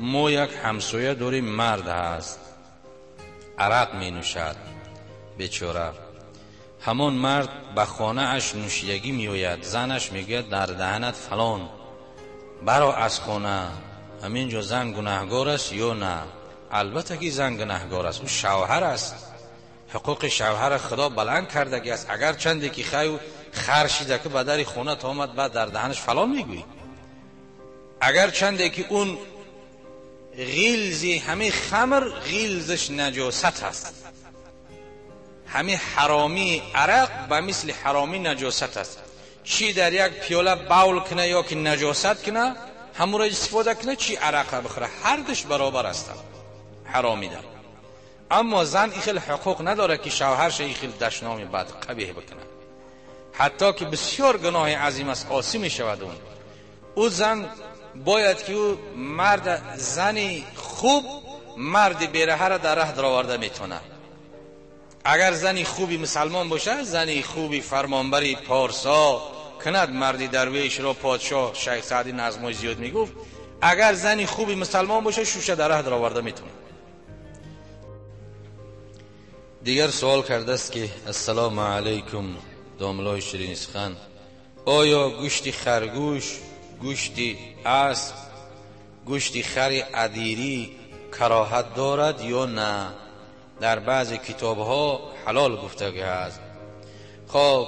ما یک همسایه داریم، مرد هست، عرق می نوشد بیچاره. همون مرد به خانه اش نوشیدگی می آید، زنش میگه در دهنت فلان، برو از خانه. همینجا زن گناهگار است یا نه؟ البته که زن گناهگار است، او شوهر است، حقوق شوهر خدا بلند کردگی است. اگر چندی که خیو خرشیده که به در خونه تا آمد بعد در دهنش فلان میگویی، اگر چندی که اون غیلزی همه خمر غیلزش نجاست است، همه حرامی عرق به مثل حرامی نجاست است. چی در یک پیاله باول کنه یا که نجاست کنه همون را استفاده کنه، چی عرق بخوره، هر دش برابر است، حرامی ده. اما زن این خیلی حقوق نداره که شوهرش این خیلی دشنامی بعد قبیح بکنه، حتی که بسیار گناه عظیم است، آسی می شود. او زن باید که او مرد زنی خوب مرد بیره را در ره درآورده میتونه. اگر زنی خوبی مسلمان باشه، زنی خوبی فرمانبری پارسا کند، مردی درویش را پادشاه شیخ سعدی نظمای زیاد میگفت، اگر زنی خوبی مسلمان باشه شوشه در ره درآورده میتونه. دیگر سوال کرده است که السلام علیکم داملای شیرین سخن، آیا گوشت خرگوش، گوشت اسب، گوشت خر ادیری کراهت دارد یا نه؟ در بعضی کتاب ها حلال گفته است. خب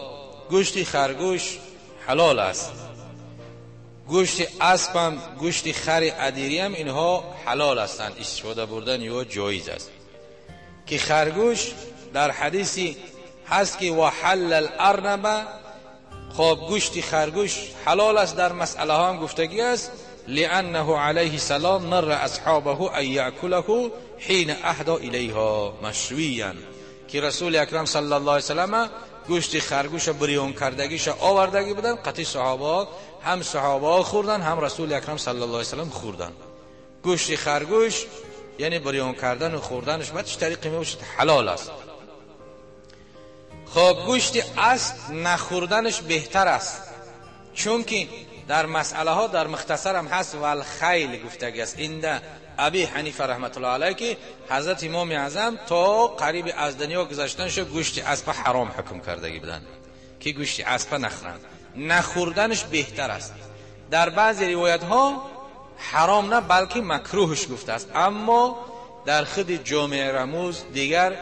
گوشت خرگوش حلال است، گوشت اسب هم، گوشت خر ادیری هم اینها حلال هستند، استفاده بردن یا جایز است. که خرگوش در حدیثی هست که وحل الارنب، خب گوشت خرگوش حلال است، در مسئله ها هم گفتگی است، لانه علیه السلام مر اصحابه ان یاکله حین اهدى الیها مشویا، که رسول اکرم صلی الله علیه وسلم گوشت خرگوش بریون کردگیش آوردگی بودن، قطعی صحابه هم صحابه خوردن هم رسول اکرم صلی الله علیه وسلم خوردن. گوشت خرگوش یعنی بریون کردن و خوردنش بعدش طریقی میباشد حلال است. خب گوشت اسب نخوردنش بهتر است، چون که در مسئله ها در مختصر هم هست و الخیل گفتگی است. اینده ابی حنیفه رحمت الله علیه که حضرت امام اعظم تا قریب از دنیا گذشتنش گوشت اسب حرام حکم کردگی بودن که گوشت اسب نخورند، نخوردنش بهتر است. در بعضی روایت ها حرام نه بلکه مکروهش گفته است، اما در خود جامع رموز دیگر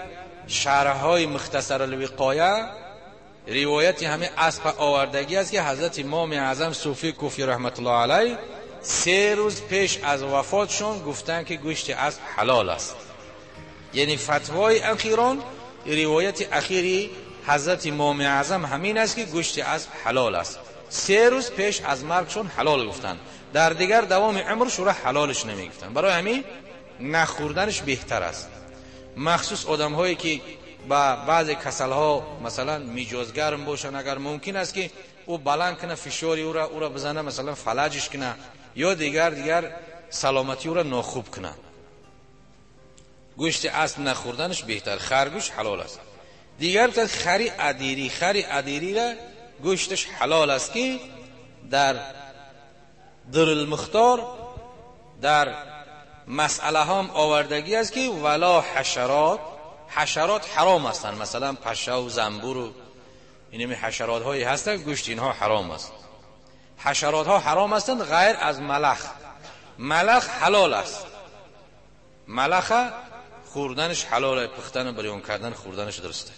شرحهای مختصر الوقایه روایتی همه اسب آوردگی است که حضرت امام اعظم صوفی کوفی رحمت الله علیه 3 روز پیش از وفاتشون گفتن که گوشت اسب حلال است. یعنی فتوای اخیران، روایت اخیری حضرت امام اعظم همین است که گوشت اسب حلال است. 3 روز پیش از مرگشون حلال گفتن، در دیگر دوام عمرش را حلالش نمیگفتن. برای همین نخوردنش بهتر است، مخصوص آدم هایی که با بعض کسل ها مثلا میجازگرم باشن، اگر ممکن است که او بلند کنه فشاری او را بزنه، مثلا فلجش کنه یا دیگر سلامتی او را ناخوب کنه، گوشت اسب نخوردنش بهتر. خرگوش حلال است. دیگر تا خری ادیری را گوشتش حلال است که در المختار در مسئله هم آوردگی است که ولا حشرات حرام هستند، مثلا پشه و زنبور و اینمی حشرات هایی هستند، گوشت اینها حرام است. حشرات ها حرام هستند غیر از ملخ حلال است. ملخ خوردنش حلاله، پختن و بریون کردن خوردنش درسته.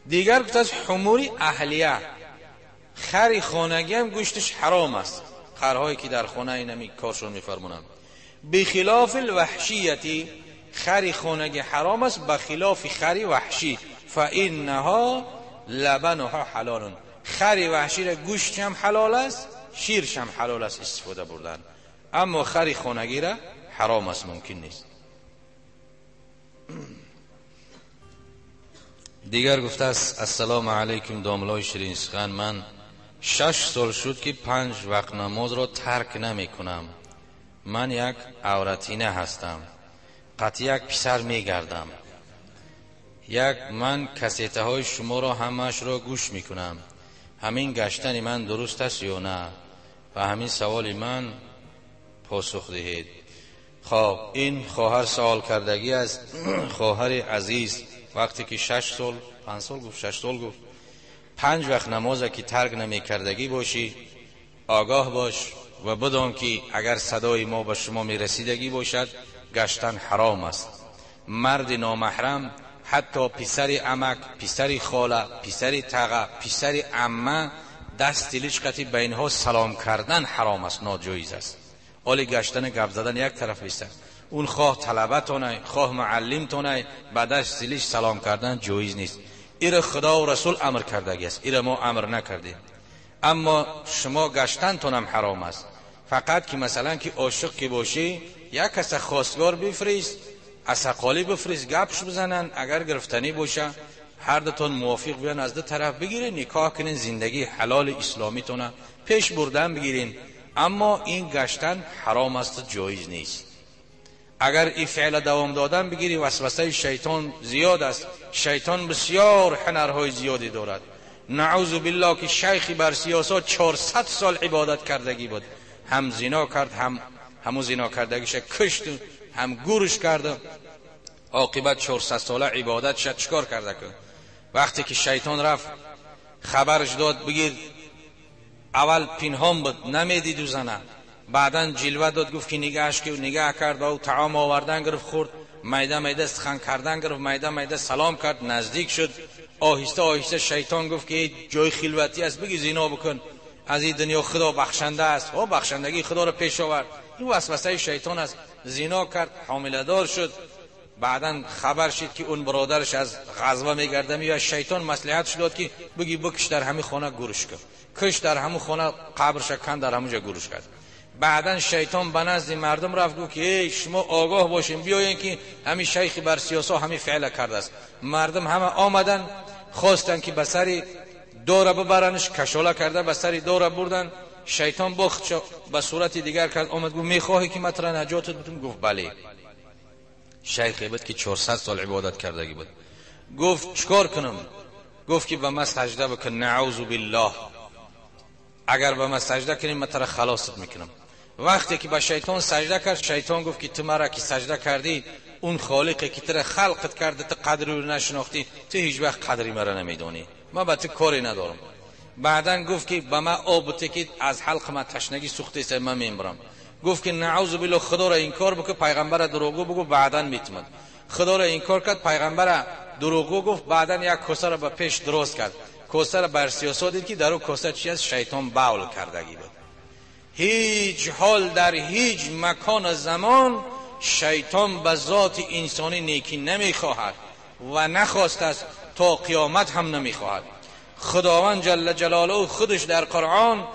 دیگر گفت از حموری اهلیه، خری خانگی هم گوشتش حرام است، خرهایی که در خانه اینمی کارشون میفرمونند. بخلاف الوحشیتی، خری خانگی حرام است بخلاف خری وحشی، فانها لبنها حلال. خری وحشی را گوشت هم حلال است، شیرش هم حلال است استفاده بردن، اما خری خانگی را حرام است، ممکن نیست. دیگر گفته است السلام علیکم داملای شیرین سخن، من 6 سال شد که 5 وقت نماز را ترک نمی کنم. من یک عورتینه هستم، قط یک پسر می گردم. من کسیته های شما را همش را گوش می کنم. همین گشتن من درست است یا نه؟ و همین سوال من پاسخ دهید. خب این خواهر سوال کردگی از خواهر عزیز وقتی که 6 سال 5 سال گفت 6 سال گفت 5 وقت نماز که ترک نمی کردگی باشی آگاه باش و بدان که اگر صدای ما به شما می رسیدگی باشد گشتن حرام است. مرد نامحرم حتی پسر عمک، پسر خاله، پسر تقه، پسر عمه دست لشقتی بینها سلام کردن حرام است، ناجایز است. حالی گشتن گپ زدن یک طرف بیست. اون خواه طلبه تونه خواه معلم تونه بعدش سلیش سلام کردن جایز نیست. ایره خدا و رسول امر کردگی است، ایره ما امر نکردیم. اما شما گشتن تونم حرام است. فقط که مثلا که عاشق که باشی یک کس خواستگار بفرست، اسقالی بفرست، گپش بزنن، اگر گرفتنی باشه هر دوتون موافق بیان از دو طرف بگیرین، نکاح کنین، زندگی حلال اسلامی تونه پیش بردن بگیرین. اما این گشتن حرام است، جایز نیست. اگر این فعل دوام دادن بگیری وسوسه شیطان زیاد است. شیطان بسیار هنرهای زیادی دارد. نعوذ بالله که شیخی بر سیاست 400 سال عبادت کردگی بود، هم زنا کرد، همون زنا کردگیش کشت، هم گورش کرد، عاقبت 400 ساله عبادت شد. چیکار کرده که وقتی که شیطان رفت خبرش داد بگیر، اول پنهان بود نمیدید و زنه، بعدن جلوه داد گفت که نگهش که نگه کرد و طعام آوردن گرفت خورد، میده میده سخن کردن گرفت، میده میده سلام کرد، نزدیک شد. آهسته آهسته شیطان گفت که جای خلوتی است بگی زنا بکن، از این دنیا خدا بخشنده است. او بخشندگی خدا را پیش آورد. این وسوسه شیطان است. زنا کرد، حامله دار شد. بعدن خبر شد که اون برادرش از غزوه میگرده و شیطان مصلحت داد که بگی بکش در همین خانه گورش کرد، کش در همون خانه قبرش کن، در همونجا گورش کرد. بعدن شیطان به نزد مردم رفت گفت که ای شما آگاه باشین، بیاین که همین شیخ بر سیاسا همین فعل کرده است. مردم همه آمدن خواستن که به سری دوره ببرنش، کشاله کرده به سری دوره بردن. شیطان بخت به صورت دیگر کرد، آمد گفت میخواهی که مطرح نجاتت بدم؟ گفت بله. شیخی بود که 400 سال عبادت کردگی بود. گفت چیکار کنم؟ گفت که به من سجده بکن. نعوذ بالله، اگر به من سجده کنی من ترا خلاصت میکنم. وقتی که به شیطان سجده کرد، شیطان گفت که تو مرا که سجده کردی، اون خالقی که ترا خلقت کرده تو قدری رو نشناختی، تو هیچ وقت قدری مرا نمیدونی، من با تو کاری ندارم. بعدن گفت که به من آب بده که از حلق من تشنگی سوخته است، من میمیرم. گفت که نعوذ بالله، خدا را انکار بکن، پیغمبر دروغگو بگو، بعدن میتمد. خدا را انکار کرد، پیغمبر دروغگو گفت، بعدن یک کوسه را به پیش درست کرد. کوسه را بر سیاسا دید که در اون کوسه چی است؟ شیطان باول کردگی بود. هیچ حال در هیچ مکان زمان شیطان به ذات انسانی نیکی نمیخواهد و نخواست است، تا قیامت هم نمیخواهد. خداوند جل جلاله خودش در قرآن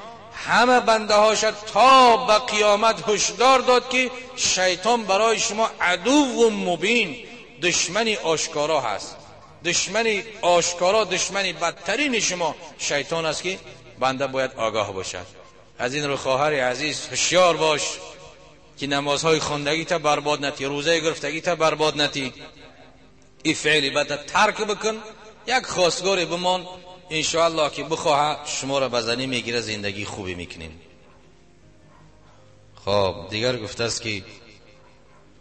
همه بنده هاش تا به قیامت هشدار داد که شیطان برای شما عدو و مبین، دشمنی آشکارا هست. دشمنی آشکارا، دشمنی بدترین شما شیطان است که بنده باید آگاه باشد. از این رو خواهر عزیز هوشیار باش که نمازهای خواندگی تا برباد نتی، روزه گرفتگی تا برباد نتی. این فعلی بد ترک بکن، یک خواستگاری بمان، انشاءالله که بخواه شما را بزنی میگیره، زندگی خوبی میکنین. خب دیگر گفته است که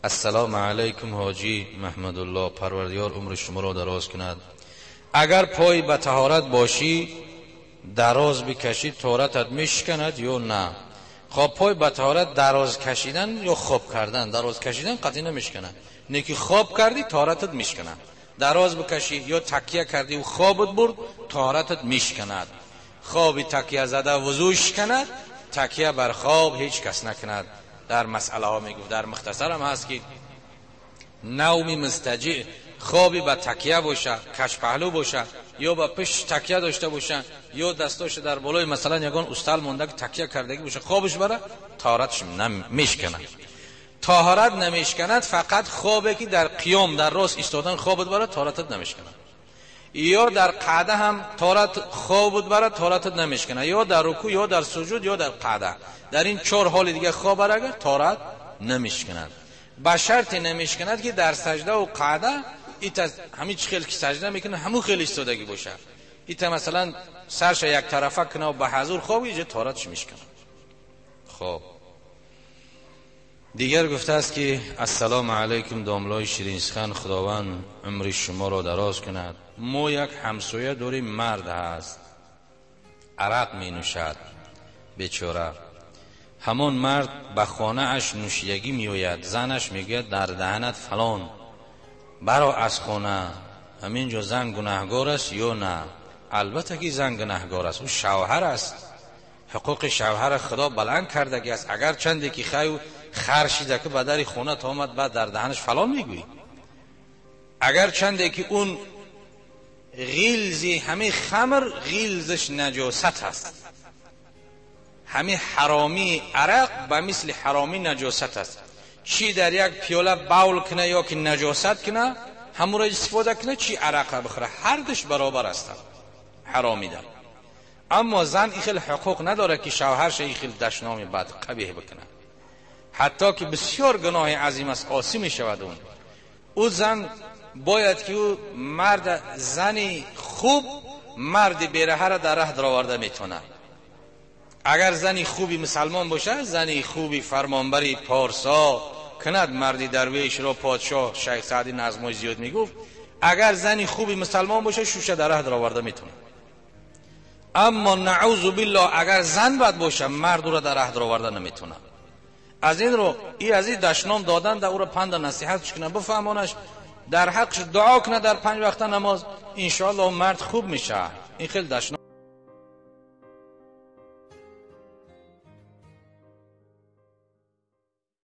السلام علیکم حاجی محمد الله، پروردگار عمر شما را دراز کند. اگر پای به طهارت باشی دراز بکشی طهارتت میشکند یا نه؟ خب پای به طهارت دراز کشیدن یا خواب کردن؟ دراز کشیدن قطعی نمیشکند، نیکی خواب کردی طهارتت میشکند. دراز بکشی یا تکیه کردی و خوابت برد طهارتت میشکند. خوابی تکیه زده وضوش کند، تکیه بر خواب هیچ کس نکند. در مسئله ها میگفت، در مختصر هم هست که نومی مستجع، خوابی با تکیه باشه، کش پهلو باشه، یا با پشت تکیه داشته باشه، یا دستاش در بالای مثلا یگان استال مونده که تکیه کردگی باشه، خوابش بره طهارتش نمیشکند. طهارت نمیشکند فقط خوابی که در قیام در راست ایستادن خوابت بره طهارتت نمیشکند، یا در قعده هم طهارت خوابت بره طهارتت نمیشکند، یا در رکوع یا در سجود یا در قعده. در این 4 حال دیگه خواب بره اگر طهارت نمیشکند. به شرط نمیشکند که در سجده و قعده ایت همین خیلی که سجده میکنه همون خیلی ایستادگی باشه. ایت مثلا سرش یک طرفه کنه و به حضور خواب اینجا طهارتش میشکنه. خب دیگر گفته است که السلام علیکم داملای شیرین سخن، خداوند عمر شما را دراز کند. ما یک همسایه داریم، مرد هست، عرق می نوشد بیچاره. همان مرد به خانه اش نوشیدگی می آید، زنش میگه در دهنت فلان، برا از خانه. همینجا زن گناهگار است یا نه؟ البته که زن گناهگار است، او شوهر است، حقوق شوهر خدا بلند کردگی است. اگر چندی که خیو خرشیده که به در خونه تا آمد بعد در دهنش فلان میگویی، اگر چندی که اون غیلزی همه خمر غیلزش نجاست است، همه حرامی عرق به مثل حرامی نجاست است. چی در یک پیاله باول کنه یا که نجاست کنه همون را استفاده کنه، چی عرق بخوره، هر دش برابر است، حرامی ده. اما زن این خیلی حقوق نداره که شوهرش این خیلی دشنام بد قبیح بکنه، حتی که بسیار گناه عظیم است، عاصی می شود. او زن باید که او مرد زنی خوب مرد بیره را در ره درآورده میتونه. اگر زنی خوبی مسلمان باشه، زنی خوبی فرمانبری پارسا کند، مردی درویش را پادشاه شیخ سعدی نظمش زیاد میگفت، اگر زنی خوبی مسلمان باشه شوشه در ره درآورده میتونه. اما نعوذ بالله اگر زن بد باشه مرد را در ره درآورده نمیتونه. از این رو از این دشنام دادن در او را پند و نصیحت کنه، بفهمانش در حقش دعا کنه در 5 وقت نماز، انشاءالله مرد خوب میشه. این خیلی دشنام